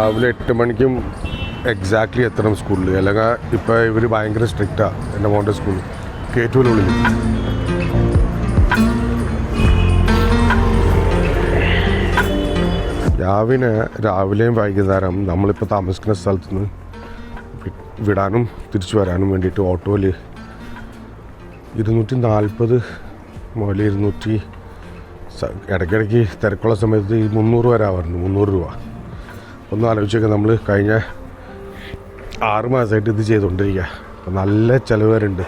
രാവിലെ 8 മണിക്കും എക്സാക്ട്ലി എത്തണം സ്കൂളിൽ. അല്ലെങ്കിൽ ഇപ്പോൾ ഇവർ ഭയങ്കര സ്ട്രിക്റ്റാണ് എൻ്റെ മോൻ്റെ സ്കൂളിൽ കേറ്റുവിനുള്ളിൽ. രാവിലെയും വൈകുന്നേരം നമ്മളിപ്പോൾ താമസിക്കുന്ന സ്ഥലത്ത് നിന്ന് വിടാനും തിരിച്ചു വരാനും വേണ്ടിയിട്ട് ഓട്ടോയിൽ 240 മുതൽ 200, ഇടയ്ക്കിടയ്ക്ക് തിരക്കുള്ള സമയത്ത് 300 വരെ ആവാറുണ്ട്. 300 രൂപ. ഒന്ന് ആലോചിച്ചൊക്കെ നമ്മൾ കഴിഞ്ഞ 6 മാസമായിട്ട് ഇത് ചെയ്തുകൊണ്ടിരിക്കുക. അപ്പോൾ നല്ല ചിലവ് വരുന്നുണ്ട്.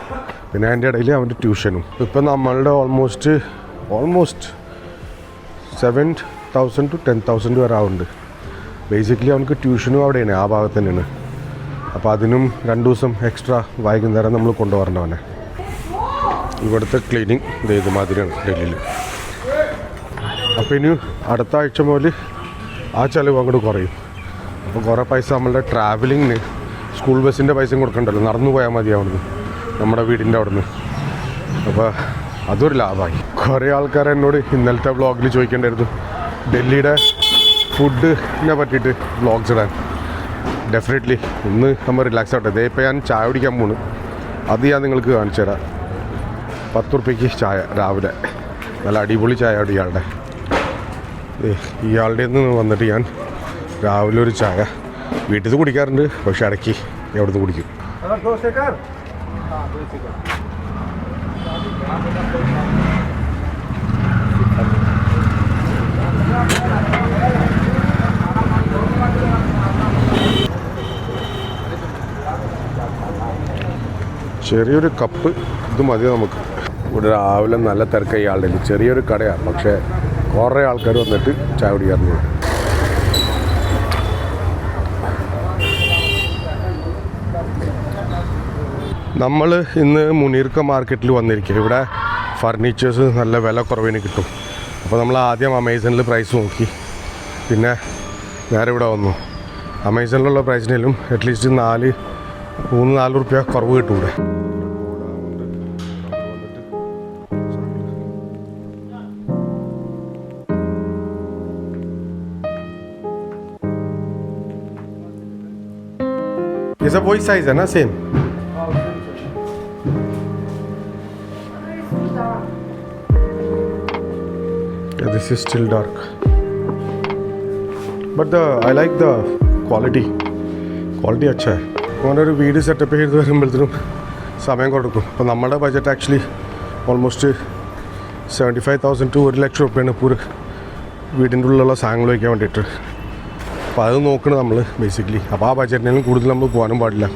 പിന്നെ അതിൻ്റെ ഇടയിൽ അവൻ്റെ ട്യൂഷനും. ഇപ്പം നമ്മളുടെ ഓൾമോസ്റ്റ് 7,000 to 10,000 വരെ ആവുന്നുണ്ട്. ബേസിക്കലി അവനക്ക് ട്യൂഷനും അവിടെയാണ്, ആ ഭാഗത്ത് തന്നെയാണ്. അപ്പോൾ അതിനും 2 ദിവസം എക്സ്ട്രാ വൈകുന്നേരം നമ്മൾ കൊണ്ടുപോകേണ്ടവനെ. ഇവിടുത്തെ ക്ലീനിങ് ഇതേമാതിരിയാണ് ഡൽഹിയിൽ. അപ്പോൾ ഇനി അടുത്ത ആഴ്ച മുതൽ ആ ചിലവ് അങ്ങോട്ട് കുറയും. അപ്പോൾ കുറേ പൈസ നമ്മളുടെ ട്രാവലിങ്ങിന് സ്കൂൾ ബസ്സിൻ്റെ പൈസയും കൊടുക്കണ്ടല്ലോ, നടന്നു പോയാൽ മതിയാവുന്നത് നമ്മുടെ വീടിൻ്റെ അവിടെ നിന്ന്. അപ്പോൾ അതൊരു ലാഭമായി. കുറേ ആൾക്കാർ എന്നോട് ഇന്നലത്തെ വ്ളോഗിൽ ചോദിക്കേണ്ടായിരുന്നു ഡൽഹിയുടെ ഫുഡിനെ പറ്റിയിട്ട് വ്ളോഗ്സ് ഇടാൻ. ഡെഫിനറ്റ്ലി ഇന്ന് നമ്മൾ റിലാക്സ് ആവട്ടെ. ഇതേ ഇപ്പോൾ ഞാൻ ചായ കുടിക്കാൻ പോകുന്നു, അത് ഞാൻ നിങ്ങൾക്ക് കാണിച്ചു തരാം. 10 റുപ്യക്ക് ചായ രാവിലെ, നല്ല അടിപൊളി ചായ അവിടെ ഇയാളുടെ നിന്ന് വന്നിട്ട് ഞാൻ രാവിലെ ഒരു ചായ വീട്ടിൽ നിന്ന് കുടിക്കാറുണ്ട്, പക്ഷെ ഇടയ്ക്ക് എവിടെ നിന്ന് കുടിക്കും. ചെറിയൊരു കപ്പ് ഇത് മതി നമുക്ക്. ഇവിടെ രാവിലെ നല്ല തിരക്കായി ആളുടെ. ചെറിയൊരു കടയാണ്, പക്ഷേ കുറേ ആൾക്കാർ വന്നിട്ട് ചായ കുടിക്കാറുണ്ട്. നമ്മൾ ഇന്ന് മുനീർക്ക മാർക്കറ്റിൽ വന്നിരിക്കുക. ഇവിടെ ഫർണിച്ചേഴ്സ് നല്ല വില കുറവിന് കിട്ടും. അപ്പോൾ നമ്മൾ ആദ്യം അമേസണിൽ പ്രൈസ് നോക്കി, പിന്നെ നേരെ ഇവിടെ വന്നു. അമേസണിലുള്ള പ്രൈസിനും അറ്റ്ലീസ്റ്റ് 3-4 റുപ്യ കുറവ് കിട്ടും ഇവിടെ. ये सब वही साइज है ना, same? Yeah, this is still dark, but I like the quality अच्छा है. ഒരു വീട് സെറ്റപ്പ് ചെയ്ത് വരുമ്പോഴത്തേനും സമയം കൊടുക്കും. അപ്പോൾ നമ്മുടെ ബഡ്ജറ്റ് ആക്ച്വലി ഓൾമോസ്റ്റ് 75,000 to 1,00,000 രൂപയാണ് ഇപ്പോൾ ഒരു വീടിൻ്റെ ഉള്ളിലുള്ള സാധനങ്ങൾ വയ്ക്കാൻ വേണ്ടിയിട്ട്. അപ്പോൾ അത് നോക്കണം നമ്മൾ ബേസിക്കലി. അപ്പോൾ ആ ബഡ്ജറ്റിനും കൂടുതൽ നമ്മൾ പോകാനും പാടില്ല.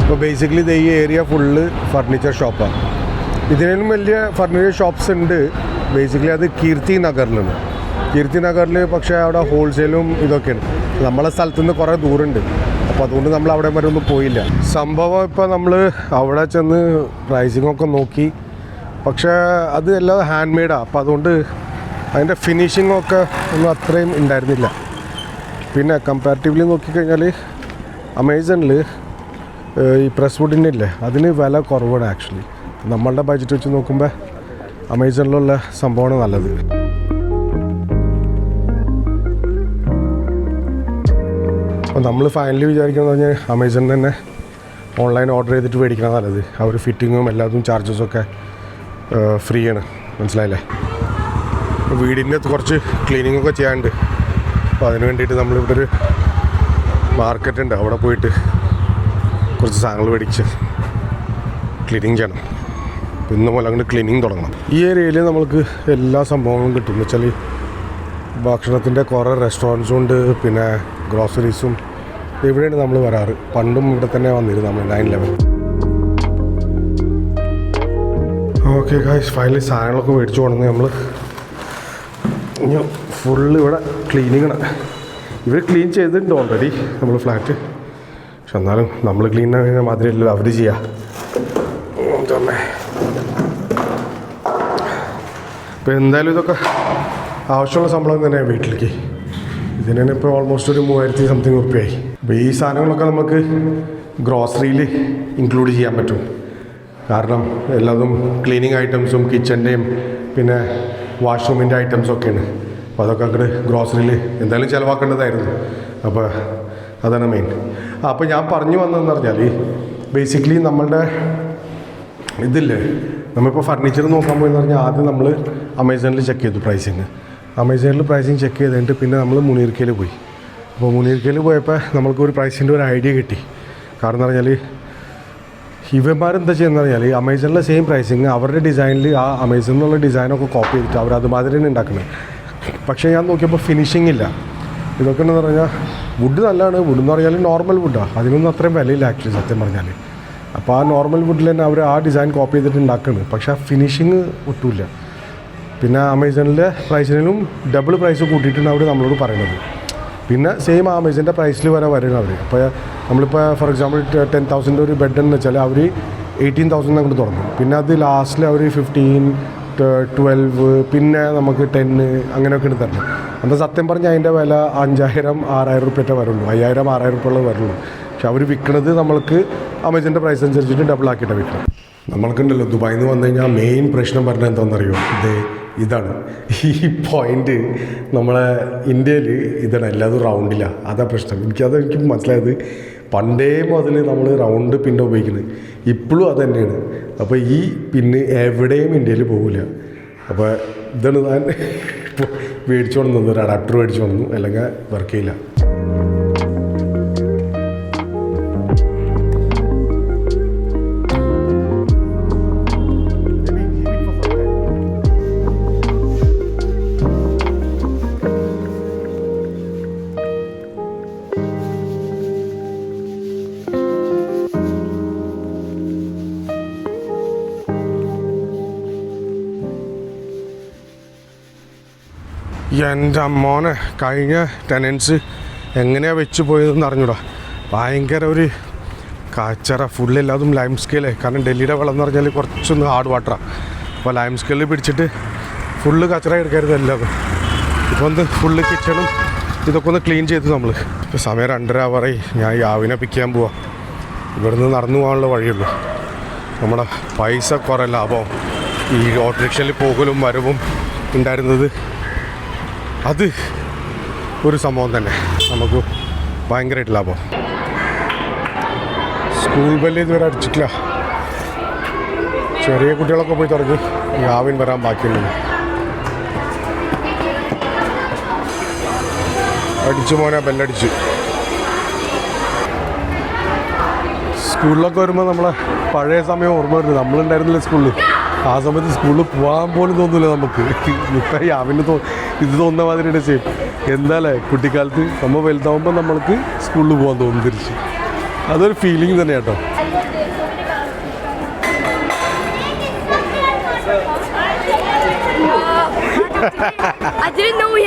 അപ്പോൾ ബേസിക്കലി ഇത് ഈ ഏരിയ ഫുള്ള് ഫർണിച്ചർ ഷോപ്പാണ്. ഇതിനും വലിയ ഫർണിച്ചർ ഷോപ്സ് ഉണ്ട്. ബേസിക്കലി അത് കീർത്തി നഗറിലാണ്. കീർത്തി നഗറിൽ പക്ഷേ അവിടെ ഹോൾസെയിലും ഇതൊക്കെയാണ്. നമ്മളെ സ്ഥലത്തു നിന്ന് കുറേ ദൂരമുണ്ട്. അപ്പോൾ അതുകൊണ്ട് നമ്മൾ അവിടെ വരെ ഒന്നും പോയില്ല. സംഭവം ഇപ്പോൾ നമ്മൾ അവിടെ ചെന്ന് പ്രൈസിങ്ങൊക്കെ നോക്കി, പക്ഷേ അത് എല്ലാം ഹാൻഡ് മെയ്ഡാണ്. അപ്പോൾ അതുകൊണ്ട് അതിൻ്റെ ഫിനിഷിങ്ങൊക്കെ ഒന്നും അത്രയും ഉണ്ടായിരുന്നില്ല. പിന്നെ കമ്പാരിറ്റീവ്ലി നോക്കിക്കഴിഞ്ഞാൽ അമേസണിൽ ഈ പ്രസ് വുഡിൻ്റെ ഇല്ലേ, അതിന് വില കുറവാണ് ആക്ച്വലി. നമ്മളുടെ ബഡ്ജറ്റ് വെച്ച് നോക്കുമ്പോൾ അമേസണിലുള്ള സംഭവമാണ് നല്ലത്. അപ്പോൾ നമ്മൾ ഫൈനലി വിചാരിക്കുന്നത് പറഞ്ഞാൽ അമേസണിൽ തന്നെ ഓൺലൈൻ ഓർഡർ ചെയ്തിട്ട് മേടിക്കണം നല്ലത്. അവർ ഫിറ്റിങ്ങും എല്ലാതും ചാർജസൊക്കെ ഫ്രീ ആണ്, മനസ്സിലായില്ലേ? വീടിൻ്റെ കുറച്ച് ക്ലീനിങ്ങൊക്കെ ചെയ്യാനുണ്ട്. അപ്പോൾ അതിന് വേണ്ടിയിട്ട് നമ്മളിവിടെ ഒരു മാർക്കറ്റ് ഉണ്ട്, അവിടെ പോയിട്ട് കുറച്ച് സാധനങ്ങൾ മേടിച്ച് ക്ലീനിങ് ചെയ്യണം. ഇന്ന് മുതൽ അങ്ങോട്ട് ക്ലീനിങ് തുടങ്ങണം. ഈ ഏരിയയിൽ നമ്മൾക്ക് എല്ലാ സംഭവങ്ങളും കിട്ടും. എന്ന് വെച്ചാൽ ഭക്ഷണത്തിൻ്റെ കുറേ റെസ്റ്റോറൻറ്റ്സും ഉണ്ട്, പിന്നെ ഗ്രോസറീസും. ഇവിടെയാണ് നമ്മൾ വരാറ്. പണ്ടും ഇവിടെ തന്നെ വന്നിരുന്നു നമ്മൾ 9/11. ഓക്കെ ഗായ്സ്, ഫൈനലി സാധനങ്ങളൊക്കെ മേടിച്ചു കൊണ്ടുവന്ന് നമ്മൾ ഇനി ഫുള്ള് ഇവിടെ ക്ലീനിങ്ങാണ്. ഇവർ ക്ലീൻ ചെയ്തിട്ടുണ്ട് ഓൾറെഡി നമ്മൾ ഫ്ലാറ്റ്. പക്ഷെ എന്നാലും നമ്മൾ ക്ലീൻ ആകുന്ന മാതിരിയല്ലല്ലോ അവർ ചെയ്യുക. ഇപ്പോൾ എന്തായാലും ഇതൊക്കെ ആവശ്യമുള്ള ശമ്പളം തന്നെയാണ് വീട്ടിലേക്ക്. ഇതിന് തന്നെ ഇപ്പോൾ ഓൾമോസ്റ്റ് ഒരു 3000 സംതിങ് ഉറുപ്പിയായി. അപ്പോൾ ഈ സാധനങ്ങളൊക്കെ നമുക്ക് ഗ്രോസറിയിൽ ഇൻക്ലൂഡ് ചെയ്യാൻ പറ്റും. കാരണം എല്ലാതും ക്ലീനിങ് ഐറ്റംസും കിച്ചൻ്റെയും പിന്നെ വാഷ്റൂമിൻ്റെ ഐറ്റംസൊക്കെയാണ്. അപ്പോൾ അതൊക്കെ അങ്ങോട്ട് ഗ്രോസറിയിൽ എന്തായാലും ചിലവാക്കേണ്ടതായിരുന്നു. അപ്പോൾ അതാണ് മെയിൻ. അപ്പോൾ ഞാൻ പറഞ്ഞു വന്നതെന്ന് പറഞ്ഞാൽ ബേസിക്കലി നമ്മളുടെ ഇതില്ലേ, നമ്മളിപ്പോൾ ഫർണിച്ചർ നോക്കാൻ പോയെന്ന് പറഞ്ഞാൽ ആദ്യം നമ്മൾ അമേസോണിൽ ചെക്ക് ചെയ്തു പ്രൈസിങ്. അമേസോണിൽ പ്രൈസിങ് ചെക്ക് ചെയ്തിട്ട് പിന്നെ നമ്മൾ മുനീർക്കയിൽ പോയി. അപ്പോൾ മുനീർക്കയിൽ പോയപ്പോൾ നമ്മൾക്കൊരു പ്രൈസിൻ്റെ ഒരു ഐഡിയ കിട്ടി. കാരണം എന്ന് പറഞ്ഞാൽ ഇവന്മാരെന്താ ചെയ്യുന്നത് പറഞ്ഞാൽ അമേസോണിലെ സെയിം പ്രൈസിങ് അവരുടെ ഡിസൈനിൽ ആ അമേസോണിലുള്ള ഡിസൈനൊക്കെ കോപ്പി ചെയ്തിട്ട് അവർ അതുമാതിരി തന്നെ ഉണ്ടാക്കുന്നത്. പക്ഷേ ഞാൻ നോക്കിയപ്പോൾ ഫിനിഷിംഗ് ഇല്ല. ഇതൊക്കെ എന്ന് പറഞ്ഞാൽ വുഡ് നല്ലതാണ്. വുഡ് എന്ന് പറഞ്ഞാൽ നോർമൽ വുഡാണ്. അതിനൊന്നും അത്രയും വിലയില്ല ആക്ച്വലി സത്യം പറഞ്ഞാൽ. അപ്പോൾ ആ നോർമൽ വുഡിൽ തന്നെ അവർ ആ ഡിസൈൻ കോപ്പി ചെയ്തിട്ട് ഉണ്ടാക്കുന്നത്. പക്ഷേ ആ ഫിനിഷിങ് ഒട്ടുമില്ല. പിന്നെ അമേസോണിലെ പ്രൈസിനും ഡബിൾ പ്രൈസ് കൂട്ടിയിട്ടാണ് അവർ നമ്മളോട് പറയുന്നത്. പിന്നെ സെയിം അമേസോണിൻ്റെ പ്രൈസിൽ വരെ വരുന്നത് അവർ. അപ്പോൾ നമ്മളിപ്പോൾ ഫോർ എക്സാമ്പിൾ 10,000 ഒരു ബെഡ് എന്ന് വെച്ചാൽ അവർ 18,000 അങ്ങോട്ട് തുടങ്ങും. പിന്നെ അത് ലാസ്റ്റിൽ അവർ 15, 12 പിന്നെ നമുക്ക് 10 അങ്ങനെയൊക്കെ തരണം. അന്ന് സത്യം പറഞ്ഞാൽ അതിൻ്റെ വില 5,000-6,000 റുപ്യറ്റേ വരുള്ളൂ. 5,000-6,000 റുപ്യ വരുള്ളൂ. പക്ഷെ അവർ വിൽക്കുന്നത് നമ്മൾക്ക് അമേസോണിൻ്റെ പ്രൈസ് അനുസരിച്ചിട്ട് ഡബിൾ ആക്കിയിട്ടാണ് വിൽക്കണം. നമ്മൾക്കുണ്ടല്ലോ ദുബായിൽ നിന്ന് വന്നു കഴിഞ്ഞാൽ മെയിൻ പ്രശ്നം പറഞ്ഞാൽ എന്താണെന്നറിയോ? ഇതാണ് ഈ പോയിൻ്റ്. നമ്മളെ ഇന്ത്യയിൽ ഇതാണ്, എല്ലാതും റൗണ്ടിലാണ്. അതാ പ്രശ്നം. എനിക്ക് മനസ്സിലായത് പണ്ടേ മുതൽ നമ്മൾ റൗണ്ട് പിന്നെ ഉപയോഗിക്കുന്നത്. ഇപ്പോഴും അത് തന്നെയാണ്. അപ്പോൾ ഈ പിന്നെ എവിടെയും ഇന്ത്യയിൽ പോകില്ല. അപ്പോൾ ഇതാണ് ഞാൻ മേടിച്ചു കൊണ്ടുവന്നത്. ഒരു അഡാപ്റ്റർ മേടിച്ചു കൊണ്ടു, അല്ലെങ്കിൽ വർക്ക് ചെയ്യില്ല. എൻ്റെ മോനെ കഴിഞ്ഞ ടെനൻസ് എങ്ങനെയാണ് വെച്ച് പോയതെന്ന് അറിഞ്ഞൂടാ. ഭയങ്കര ഒരു കച്ചറ. ഫുള്ളെല്ലാതും ലൈം സ്കെയിലേ. കാരണം ഡൽഹിയുടെ വെള്ളം എന്ന് പറഞ്ഞാൽ കുറച്ചൊന്ന് ഹാർഡ് വാട്ടറാണ്. അപ്പോൾ ലൈം സ്കെയിലിൽ പിടിച്ചിട്ട് ഫുള്ള് കച്ചറ എടുക്കരുത് എല്ലാതും. ഇപ്പോൾ ഒന്ന് ഫുള്ള് കിച്ചണും ഇതൊക്കെ ഒന്ന് ക്ലീൻ ചെയ്തു നമ്മൾ. ഇപ്പോൾ സമയം 2:30 ആവാറായി. ഞാൻ യാവിനെ പിക്ക് ചെയ്യാൻ പോവാം. ഇവിടുന്ന് നടന്നു പോകാനുള്ള വഴിയുള്ളൂ. നമ്മുടെ പൈസ കുറേ ലാഭം. ഈ ഓട്ടോറിക്ഷയിൽ പോകലും വരവും ഉണ്ടായിരുന്നത് അത് ഒരു സംഭവം തന്നെ നമുക്ക് ഭയങ്കരമായിട്ട് ലാഭം. സ്കൂൾ ബെല്ല് ഇതുവരെ അടിച്ചിട്ടില്ല. ചെറിയ കുട്ടികളൊക്കെ പോയി തുടങ്ങി. യാവിൻ വരാൻ ബാക്കിയുണ്ട്. അടിച്ചു മോനെ, ബെല്ലടിച്ചു. സ്കൂളിലൊക്കെ വരുമ്പോൾ നമ്മളെ പഴയ സമയം ഓർമ്മ വരുന്നത്. നമ്മളുണ്ടായിരുന്നില്ല സ്കൂളിൽ. ആ സമയത്ത് സ്കൂളിൽ പോകാൻ പോലും തോന്നില്ല നമുക്ക്. ഇപ്പം യാവിന് ഇത് തോന്നുന്ന മാതിരിയുടെ ചെയ്യും. എന്താല്ലേ കുട്ടിക്കാലത്ത് നമ്മൾ വലുതാവുമ്പോൾ നമ്മൾക്ക് സ്കൂളിൽ പോകാൻ തോന്നും തിരിച്ച്. അതൊരു ഫീലിംഗ് തന്നെ കേട്ടോ. I didn't know we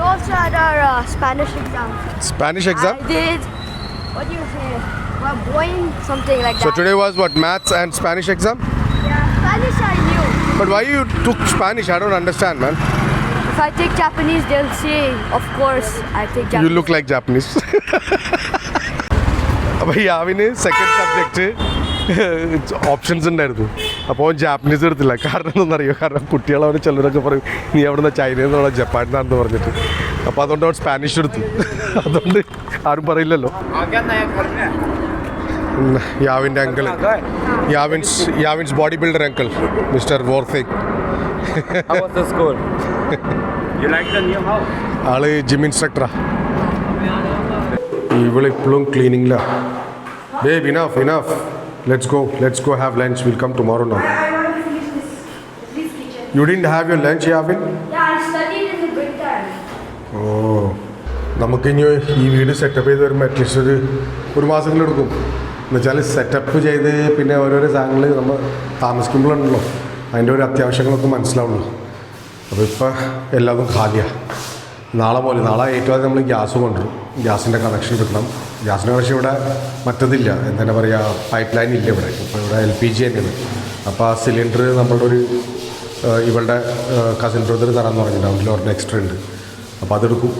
also had our Spanish exam. Spanish exam? I did. What do you say? Well, Boeing, something like that. So today was what, maths and Spanish exam? Yeah, Spanish I knew. But why you took Spanish? I don't understand, man. If I take Japanese, they'll say, of course, I take Japanese. You look like Japanese. അപ്പോൾ യാവിന് second subject options ഉണ്ടായിരുന്നു. അപ്പോൾ Japanese എടുത്തില്ല. കാരണം എന്താണെന്നറിയോ? കാരണം കുട്ടികളവർ ചിലരൊക്കെ പറയും നീ അവിടെ നിന്ന് ചൈനയിൽ നിന്നുള്ള ജപ്പാനിൽ നിന്നാണെന്ന് പറഞ്ഞിട്ട്. അപ്പോൾ അതുകൊണ്ട് അവൻ സ്പാനിഷ് എടുത്തു. അതുകൊണ്ട് ആരും പറയില്ലല്ലോ. യാവിൻ്റെ uncle, Yavin's body builder uncle mister വോർത്തേക്ക്. How was the school? You like the new house? ആള് gym ഇൻസ്ട്രക്ടറാ. ഇവളിപ്പോഴും ക്ലീനിങ്ങിലാണ്. Babe, enough. Let's go have lunch. We'll come tomorrow now. I want to finish this kitchen. You didn't have your lunch, Yavin? Yeah, I studied in the break time. Oh. നമുക്കിനി ഈ വീട് setup ചെയ്ത് വരുമ്പോൾ at least ഒരു മാസങ്ങളെടുക്കും. എന്നുവെച്ചാൽ setup ചെയ്ത് പിന്നെ ഓരോരോ സാധനങ്ങൾ നമ്മൾ താമസിക്കുമ്പോഴുണ്ടല്ലോ അതിൻ്റെ ഒരു അത്യാവശ്യങ്ങളൊക്കെ മനസ്സിലാവുള്ളൂ. അപ്പോൾ ഇപ്പോൾ എല്ലാതും ഖാലിയാണ്. നാളെ ഏറ്റവും ആദ്യം നമ്മൾ ഗ്യാസ് കൊണ്ടുവരും. ഗ്യാസിൻ്റെ കണക്ഷൻ എടുക്കണം. ഗ്യാസിൻ്റെ കണക്ഷൻ ഇവിടെ മറ്റതില്ല, എന്താണ് പറയുക, പൈപ്പ് ലൈൻ ഇല്ല ഇവിടെ. ഇപ്പോൾ ഇവിടെ LPG തന്നെയാണ്. അപ്പോൾ ആ സിലിണ്ടർ നമ്മളുടെ ഒരു ഇവളുടെ കസിൻ ബ്രദർ തരാമെന്ന് പറഞ്ഞിട്ടുണ്ട്. അവരിൽ ഒരെണ്ണം എക്സ്ട്രാ ഉണ്ട്. അപ്പോൾ അതെടുക്കും.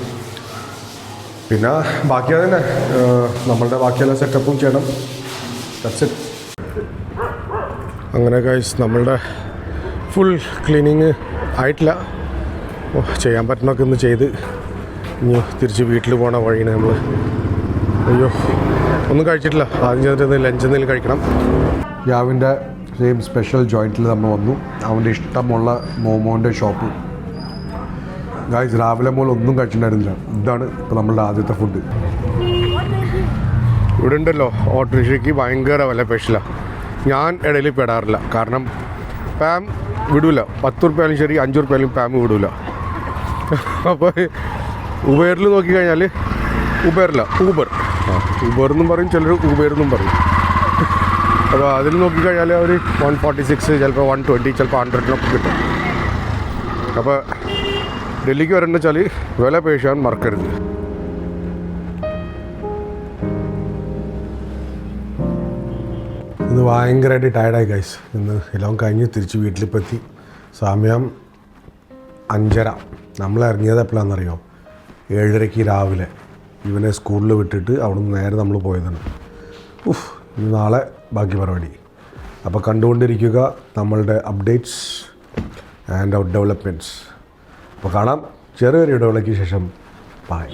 പിന്നെ ബാക്കി അതന്നെ നമ്മളുടെ ബാക്കിയെല്ലാം സെറ്റപ്പും ചെയ്യണം. That's it. അങ്ങനെ ഗൈസ് നമ്മളുടെ ഫുൾ ക്ലീനിങ് ആയിട്ടില്ല. ചെയ്യാൻ പറ്റുന്നൊക്കെ ഒന്ന് ചെയ്ത് ഇനി തിരിച്ച് വീട്ടിൽ പോകണ വഴിയാണ് നമ്മൾ. അയ്യോ ഒന്നും കഴിച്ചിട്ടില്ല. ആദ്യം ചെയ്തിട്ട് ലഞ്ച് എന്തെങ്കിലും കഴിക്കണം. യാവിൻ്റെ സെയിം സ്പെഷ്യൽ ജോയിൻറ്റിൽ നമ്മൾ വന്നു. അവൻ്റെ ഇഷ്ടമുള്ള മോമോൻ്റെ ഷോപ്പ്. ഗായ്സ് രാവിലെ മുതൽ ഒന്നും കഴിച്ചിട്ടുണ്ടായിരുന്നില്ല. ഇതാണ് ഇപ്പോൾ നമ്മളുടെ ആദ്യത്തെ ഫുഡ്. ഇവിടെ ഉണ്ടല്ലോ ഓട്ടോറിക്ഷയ്ക്ക് ഭയങ്കര വില സ്പെഷ്യലാണ്. ഞാൻ ഇടയിൽ പെടാറില്ല, കാരണം പാം വിടൂല. 10 റുപ്യാലും ശരി 5 റുപ്യാലും പാം വിടൂല. അപ്പോൾ ഉബേറിൽ നോക്കിക്കഴിഞ്ഞാൽ ഊബർ എന്നും പറയും, ചിലർ ഊബർ എന്നും പറയും. അപ്പോൾ അതിൽ നോക്കിക്കഴിഞ്ഞാൽ അവർ 146, ചിലപ്പോൾ 120, ചിലപ്പോൾ 100 കിട്ടും. അപ്പോൾ ഡൽഹിക്ക് വരേണ്ട വെച്ചാൽ വില പേശാൻ മറക്കരുത്. ഇന്ന് ഭയങ്കരമായിട്ട് ടയർഡായി ഗൈസ്. ഇന്ന് എല്ലാം കഴിഞ്ഞ് തിരിച്ച് വീട്ടിലിപ്പോൾ എത്തി. സമയം 5:30. നമ്മൾ ഇറങ്ങിയത് എപ്പോഴാണെന്നറിയോ? 7:30 രാവിലെ. ഇവനെ സ്കൂളിൽ വിട്ടിട്ട് അവിടെ നിന്ന് നേരെ നമ്മൾ പോയതാണ്. ഇനി നാളെ ബാക്കി പരിപാടി. അപ്പോൾ കണ്ടുകൊണ്ടിരിക്കുക നമ്മളുടെ അപ്ഡേറ്റ്സ് ആൻഡ് ഔട്ട് ഡെവലപ്മെൻറ്റ്സ്. അപ്പോൾ കാണാം ചെറിയൊരു ഇടവേളയ്ക്ക് ശേഷം. ബൈ.